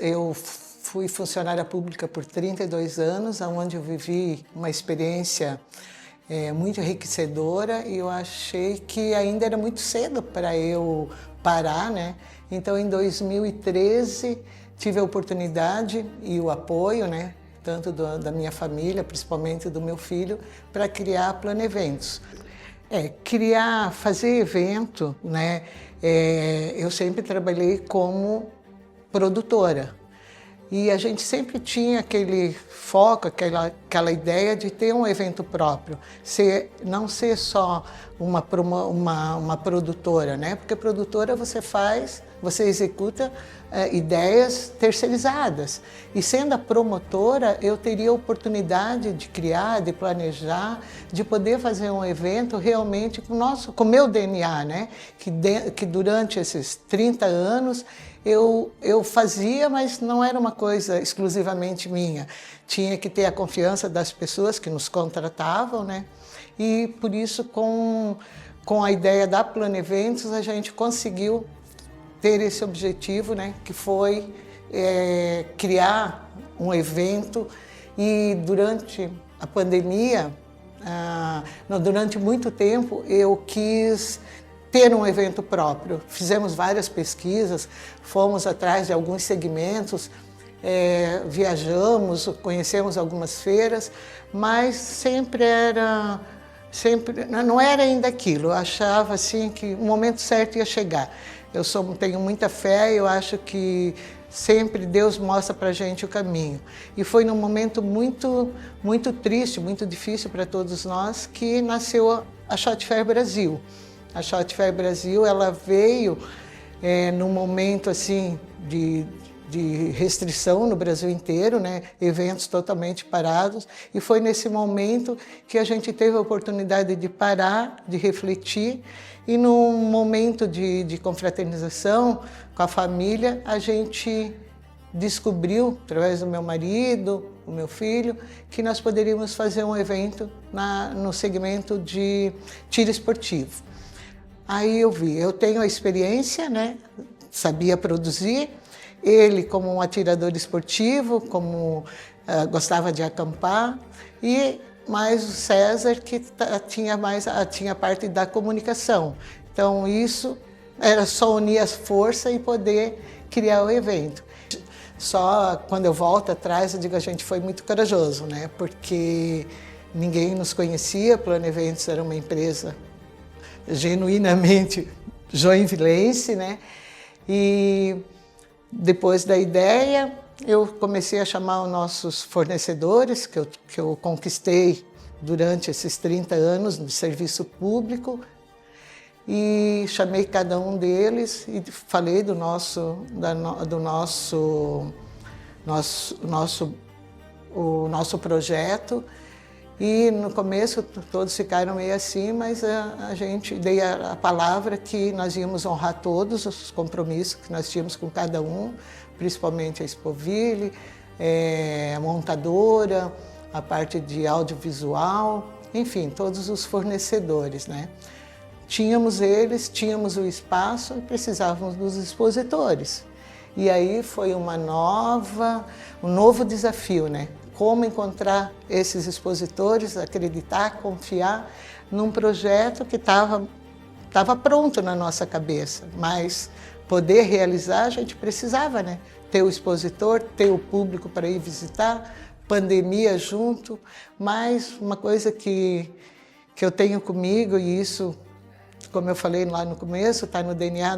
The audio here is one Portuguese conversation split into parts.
Eu fui funcionária pública por 32 anos, onde eu vivi uma experiência muito enriquecedora, e eu achei que ainda era muito cedo para eu parar, né? Então, em 2013, tive a oportunidade e o apoio, né, tanto da minha família, principalmente do meu filho, para criar a Plano Eventos. Fazer evento, né? Eu sempre trabalhei como produtora. E a gente sempre tinha aquele foco, aquela ideia de ter um evento próprio, não ser só uma produtora, né? Porque produtora você executa ideias terceirizadas. E sendo a promotora, eu teria a oportunidade de criar, de planejar, de poder fazer um evento realmente com o meu DNA, né? Que durante esses 30 anos eu fazia, mas não era uma coisa exclusivamente minha. Tinha que ter a confiança das pessoas que nos contratavam, né? E por isso, com a ideia da Plano Eventos, a gente conseguiu ter esse objetivo, né? Que foi criar um evento. E durante a pandemia, durante muito tempo, eu quis ter um evento próprio. Fizemos várias pesquisas, fomos atrás de alguns segmentos, viajamos, conhecemos algumas feiras, mas não era ainda aquilo. Eu achava assim que o momento certo ia chegar. Tenho muita fé e eu acho que sempre Deus mostra para a gente o caminho. E foi num momento muito, muito triste, muito difícil para todos nós, que nasceu a Shot Fair Brasil. A Shot Fair Brasil, ela veio num momento assim de restrição no Brasil inteiro, né? Eventos totalmente parados, e foi nesse momento que a gente teve a oportunidade de parar, de refletir, e num momento de confraternização com a família, a gente descobriu, através do meu marido, do meu filho, que nós poderíamos fazer um evento no segmento de tiro esportivo. Aí eu tenho a experiência, né? Sabia produzir, ele como um atirador esportivo, gostava de acampar, e mais o César, que tinha a parte da comunicação. Então isso era só unir as forças e poder criar o evento. Só quando eu volto atrás, eu digo, a gente foi muito corajoso, né? Porque ninguém nos conhecia, Plano Eventos era uma empresa genuinamente joinvilense, né? E depois da ideia, eu comecei a chamar os nossos fornecedores, que eu conquistei durante esses 30 anos de serviço público, e chamei cada um deles e falei do nosso projeto. E no começo todos ficaram meio assim, mas a gente dei a palavra que nós íamos honrar todos os compromissos que nós tínhamos com cada um, principalmente a Expoville, a montadora, a parte de audiovisual, enfim, todos os fornecedores, né? Tínhamos o espaço e precisávamos dos expositores. E aí foi um novo desafio, né? Como encontrar esses expositores, acreditar, confiar num projeto que estava pronto na nossa cabeça, mas poder realizar a gente precisava, né? Ter o expositor, ter o público para ir visitar, pandemia junto, mas uma coisa que eu tenho comigo, e isso, como eu falei lá no começo, está no DNA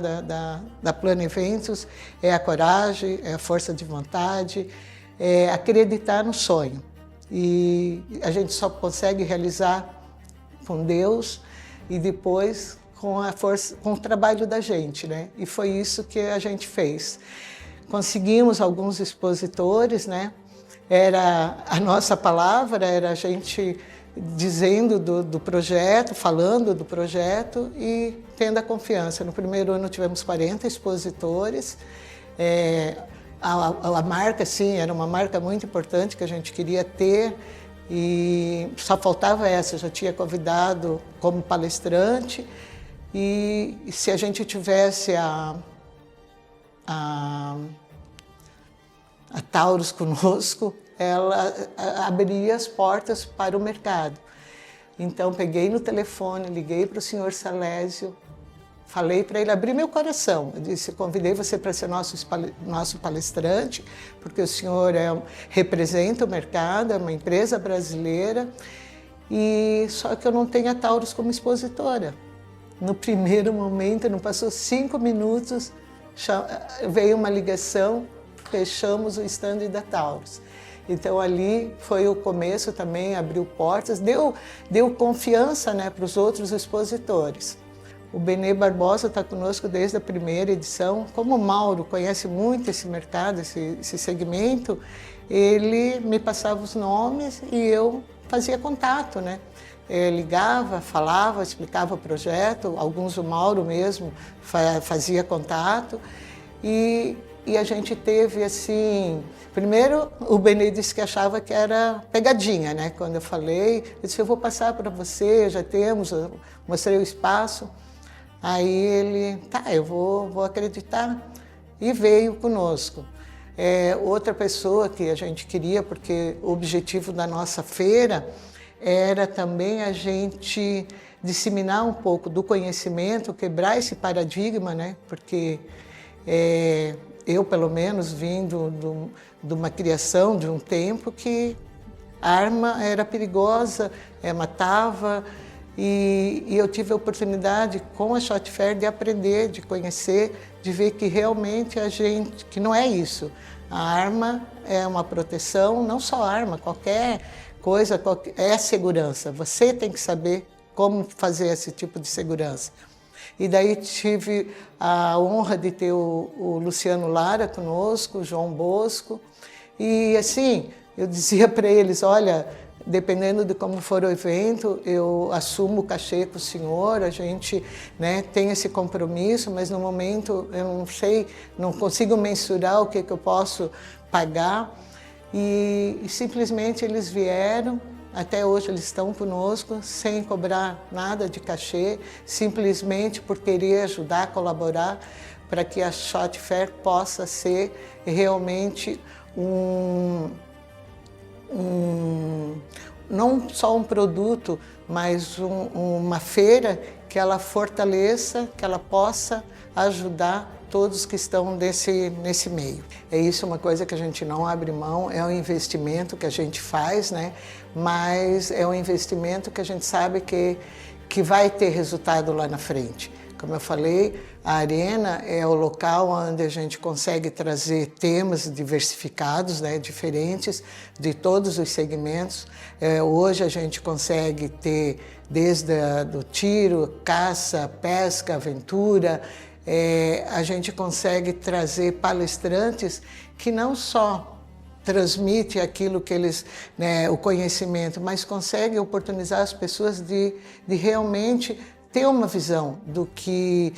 da Plano Eventos, é a coragem, é a força de vontade, é acreditar no sonho. E a gente só consegue realizar com Deus e depois com a força, com o trabalho da gente, né? E foi isso que a gente fez. Conseguimos alguns expositores, né? A nossa palavra era a gente dizendo do projeto, falando do projeto e tendo a confiança. No primeiro ano tivemos 40 expositores. A marca, sim, era uma marca muito importante que a gente queria ter, e só faltava essa. Eu já tinha convidado como palestrante, e se a gente tivesse Taurus conosco, ela abria as portas para o mercado. Então, peguei no telefone, liguei para o senhor Salésio, falei para ele abrir meu coração. Eu disse, convidei você para ser nosso palestrante, porque o senhor representa o mercado, é uma empresa brasileira, e só que eu não tenho a Taurus como expositora. No primeiro momento, não passou 5 minutos, veio uma ligação, fechamos o stand da Taurus. Então ali foi o começo também, abriu portas, deu confiança, né, para os outros expositores. O Benê Barbosa está conosco desde a primeira edição. Como o Mauro conhece muito esse mercado, esse segmento, ele me passava os nomes e eu fazia contato, né? Ligava, falava, explicava o projeto, alguns o Mauro mesmo fazia contato e a gente teve assim, primeiro o Benê disse que achava que era pegadinha, né? Quando eu falei, eu disse, eu vou passar para você, já temos, eu mostrei o espaço. Aí ele, tá, eu vou acreditar, e veio conosco. Outra pessoa que a gente queria, porque o objetivo da nossa feira era também a gente disseminar um pouco do conhecimento, quebrar esse paradigma, né? Porque eu, pelo menos, vim de uma criação, de um tempo que a arma era perigosa, matava, e eu tive a oportunidade, com a Shot Fair, de aprender, de conhecer, de ver que realmente que não é isso. A arma é uma proteção, não só a arma, qualquer coisa, é segurança. Você tem que saber como fazer esse tipo de segurança. E daí tive a honra de ter o Luciano Lara conosco, o João Bosco. E assim, eu dizia para eles, olha, dependendo de como for o evento, eu assumo o cachê com o senhor, a gente, né, tem esse compromisso, mas no momento eu não sei, não consigo mensurar o que eu posso pagar. E simplesmente eles vieram, até hoje eles estão conosco, sem cobrar nada de cachê, simplesmente por querer ajudar, colaborar, para que a Shot Fair possa ser realmente não só um produto, mas uma feira que ela fortaleça, que ela possa ajudar todos que estão nesse meio. É isso, uma coisa que a gente não abre mão, é um investimento que a gente faz, né? Mas é um investimento que a gente sabe que vai ter resultado lá na frente. Como eu falei, a Arena é o local onde a gente consegue trazer temas diversificados, né, diferentes, de todos os segmentos. Hoje a gente consegue ter desde do tiro, caça, pesca, aventura. A gente consegue trazer palestrantes que não só transmitem aquilo que eles, né, o conhecimento, mas conseguem oportunizar as pessoas de realmente ter uma visão do que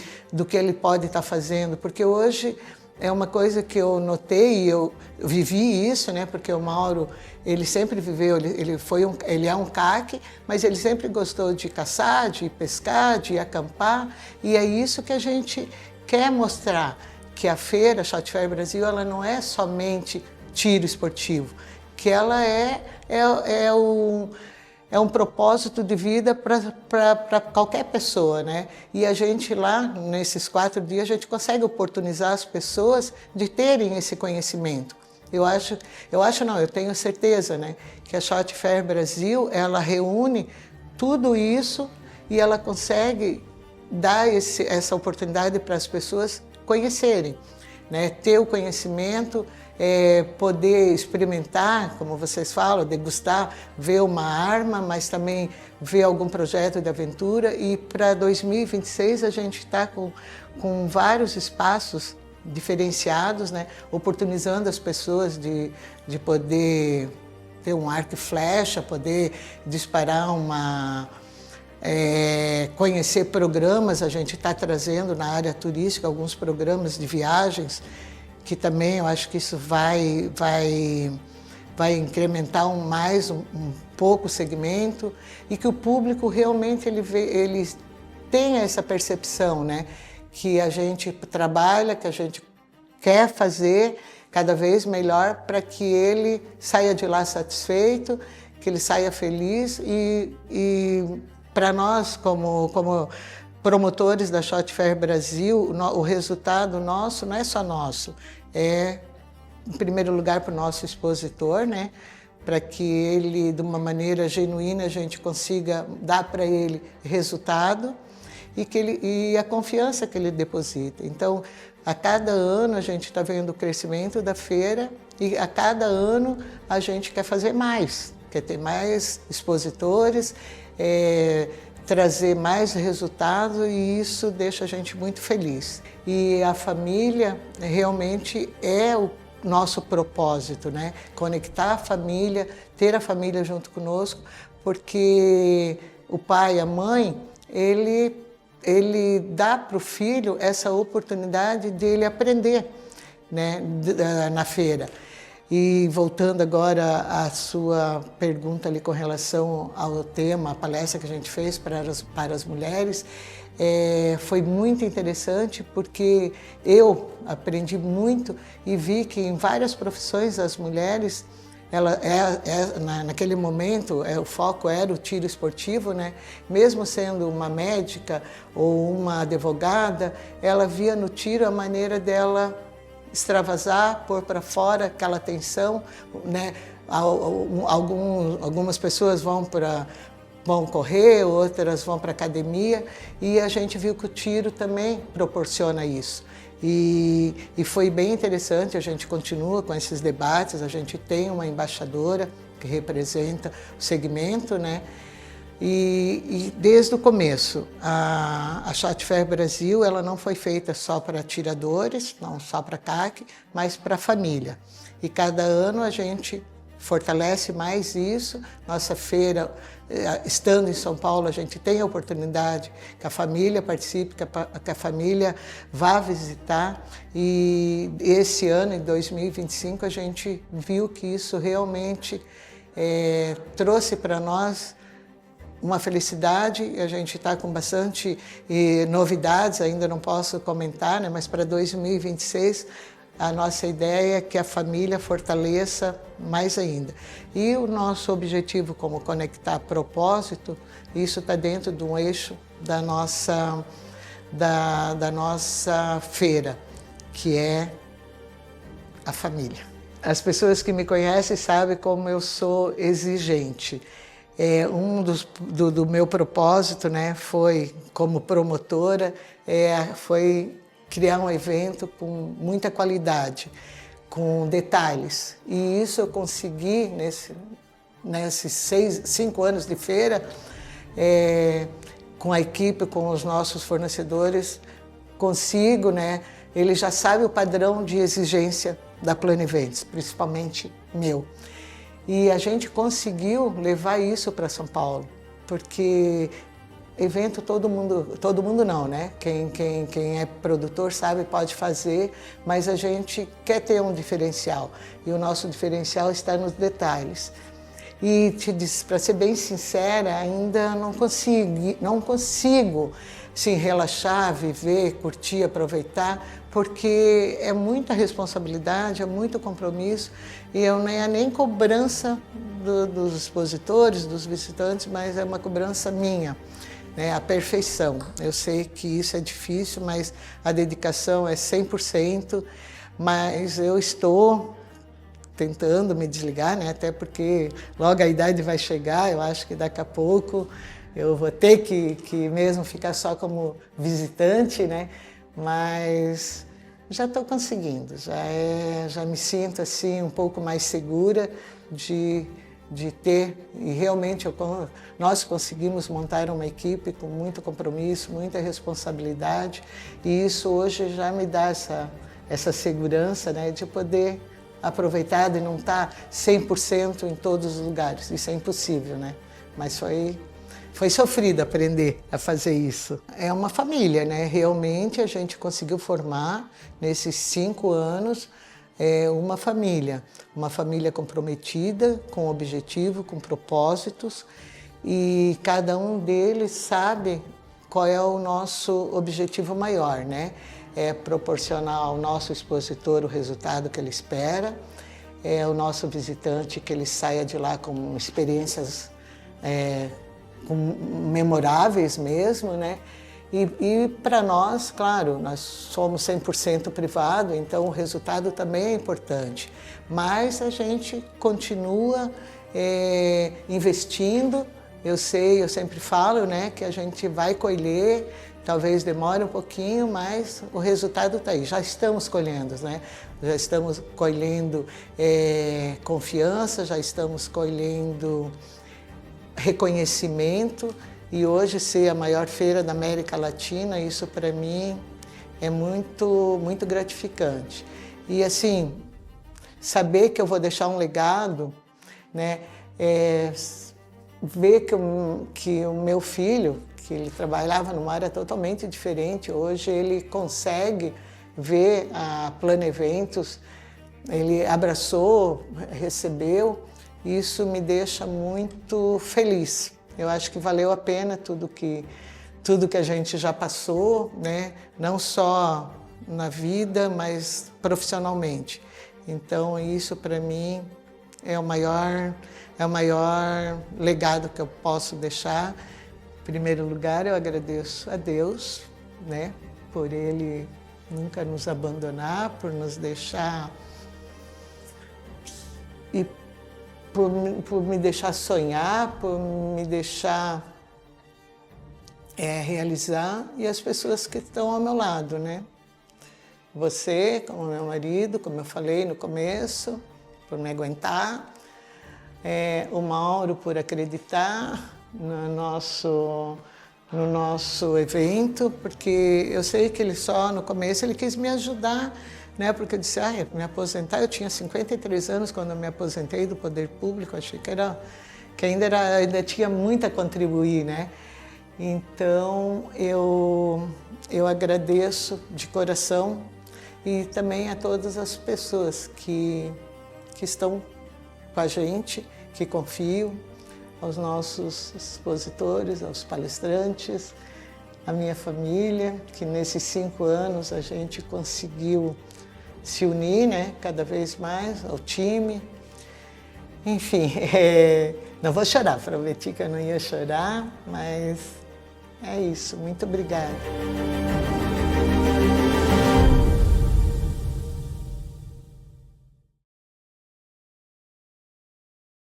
ele pode estar fazendo, porque hoje é uma coisa que eu notei e eu vivi isso, né? Porque o Mauro, ele sempre viveu, ele é um CAC, mas ele sempre gostou de caçar, de pescar, de acampar, e é isso que a gente quer mostrar, que a feira, a Shot Fair Brasil, ela não é somente tiro esportivo, que ela é um propósito de vida para qualquer pessoa, né? E a gente lá, nesses 4 dias, a gente consegue oportunizar as pessoas de terem esse conhecimento. Eu tenho certeza, né, que a Shot Fair Brasil, ela reúne tudo isso e ela consegue dar essa oportunidade para as pessoas conhecerem, né? Ter o conhecimento, poder experimentar, como vocês falam, degustar, ver uma arma, mas também ver algum projeto de aventura. E para 2026 a gente está com vários espaços diferenciados, né? Oportunizando as pessoas de poder ter um arco e flecha, poder disparar conhecer programas. A gente está trazendo na área turística alguns programas de viagens, que também eu acho que isso vai incrementar mais um pouco o segmento, e que o público realmente ele tenha essa percepção, né? Que a gente trabalha, que a gente quer fazer cada vez melhor para que ele saia de lá satisfeito, que ele saia feliz e para nós, como promotores da Shot Fair Brasil, o resultado nosso não é só nosso, é, em primeiro lugar, para o nosso expositor, né? Para que ele, de uma maneira genuína, a gente consiga dar para ele resultado e a confiança que ele deposita. Então, a cada ano a gente está vendo o crescimento da feira e a cada ano a gente quer fazer mais, quer ter mais expositores, trazer mais resultado, e isso deixa a gente muito feliz. E a família realmente é o nosso propósito, né? Conectar a família, ter a família junto conosco, porque o pai, a mãe, ele dá para o filho essa oportunidade de ele aprender, né, na feira. E voltando agora à sua pergunta ali com relação ao tema, a palestra que a gente fez para as mulheres, foi muito interessante porque eu aprendi muito e vi que em várias profissões as mulheres, naquele momento, o foco era o tiro esportivo, né? Mesmo sendo uma médica ou uma advogada, ela via no tiro a maneira dela extravasar, pôr para fora aquela tensão, né? Algumas pessoas vão correr, outras vão para a academia, e a gente viu que o tiro também proporciona isso. E foi bem interessante, a gente continua com esses debates, a gente tem uma embaixadora que representa o segmento, né? E desde o começo, a Shot Fair Brasil, ela não foi feita só para atiradores, não só para CAC, mas para a família. E cada ano a gente fortalece mais isso. Nossa feira, estando em São Paulo, a gente tem a oportunidade que a família participe, que a família vá visitar. E esse ano, em 2025, a gente viu que isso realmente trouxe para nós uma felicidade. A gente está com bastante novidades, ainda não posso comentar, né? Mas para 2026 a nossa ideia é que a família fortaleça mais ainda. E o nosso objetivo como conectar propósito, isso está dentro de um eixo da nossa feira, que é a família. As pessoas que me conhecem sabem como eu sou exigente. Do meu propósito, né, foi, como promotora, foi criar um evento com muita qualidade, com detalhes. E isso eu consegui nesses 5 anos de feira, com a equipe, com os nossos fornecedores, consigo, né? Ele já sabe o padrão de exigência da Plano Eventos, principalmente meu. E a gente conseguiu levar isso para São Paulo, porque evento todo mundo não, né? Quem é produtor sabe, pode fazer, mas a gente quer ter um diferencial. E o nosso diferencial está nos detalhes. E para ser bem sincera, ainda não consigo assim, relaxar, viver, curtir, aproveitar, porque é muita responsabilidade, é muito compromisso, e não é nem cobrança dos expositores, dos visitantes, mas é uma cobrança minha. Né, a perfeição. Eu sei que isso é difícil, mas a dedicação é 100%, mas eu estou tentando me desligar, né, até porque logo a idade vai chegar, eu acho que daqui a pouco eu vou ter que mesmo ficar só como visitante, né, mas já estou conseguindo, já me sinto assim um pouco mais segura de ter, e realmente nós conseguimos montar uma equipe com muito compromisso, muita responsabilidade, e isso hoje já me dá essa segurança, né, de poder aproveitar, de não estar 100% em todos os lugares. Isso é impossível, né? Mas foi sofrido aprender a fazer isso. É uma família, né? Realmente a gente conseguiu formar, nesses 5 anos, uma família comprometida, com objetivo, com propósitos, e cada um deles sabe qual é o nosso objetivo maior, né? proporcionar ao nosso expositor o resultado que ele espera, o nosso visitante que ele saia de lá com experiências memoráveis mesmo, né? E para nós, claro, nós somos 100% privado, então o resultado também é importante, mas a gente continua investindo. Eu sempre falo, né, que a gente vai colher, talvez demore um pouquinho, mas o resultado está aí. Já estamos colhendo, né? Já estamos colhendo confiança, já estamos colhendo reconhecimento, e hoje ser a maior feira da América Latina, isso para mim é muito, muito gratificante. E assim, saber que eu vou deixar um legado, né? Ver que o meu filho, que ele trabalhava numa área totalmente diferente, hoje ele consegue ver a Plano Eventos, ele abraçou, recebeu, isso me deixa muito feliz. Eu acho que valeu a pena tudo que a gente já passou, né? Não só na vida, mas profissionalmente. Então isso para mim é o maior legado que eu posso deixar. Em primeiro lugar, eu agradeço a Deus, né? Por Ele nunca nos abandonar, por nos deixar e por me deixar sonhar, por me deixar realizar, e as pessoas que estão ao meu lado, né? Você, como meu marido, como eu falei no começo, por me aguentar, o Mauro por acreditar no nosso evento, porque eu sei que ele só no começo ele quis me ajudar, né? Porque eu disse, me aposentar, eu tinha 53 anos quando eu me aposentei do poder público, achei que ainda tinha muito a contribuir, né? Então eu agradeço de coração, e também a todas as pessoas que estão com a gente, que confiam, aos nossos expositores, aos palestrantes, a minha família, que nesses 5 anos a gente conseguiu se unir, né, cada vez mais, ao time. Enfim, não vou chorar, prometi que eu não ia chorar, mas é isso. Muito obrigada.